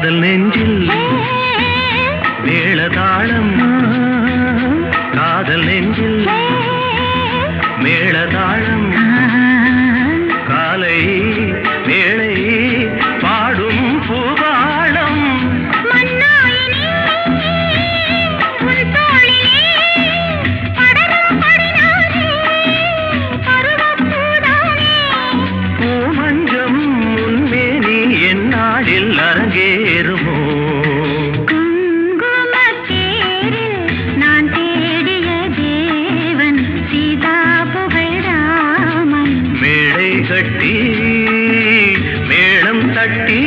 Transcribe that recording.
காதல் நெஞ்சில் மேளதாளம் காதல் நெஞ்சில் மேளதாளம் காலை வேளை பாடும் பூபாளம் பூமஞ்சம் முன்மேனி என்னாடில் அரங்கேறுமோ கட்டி மேளம் தட்டி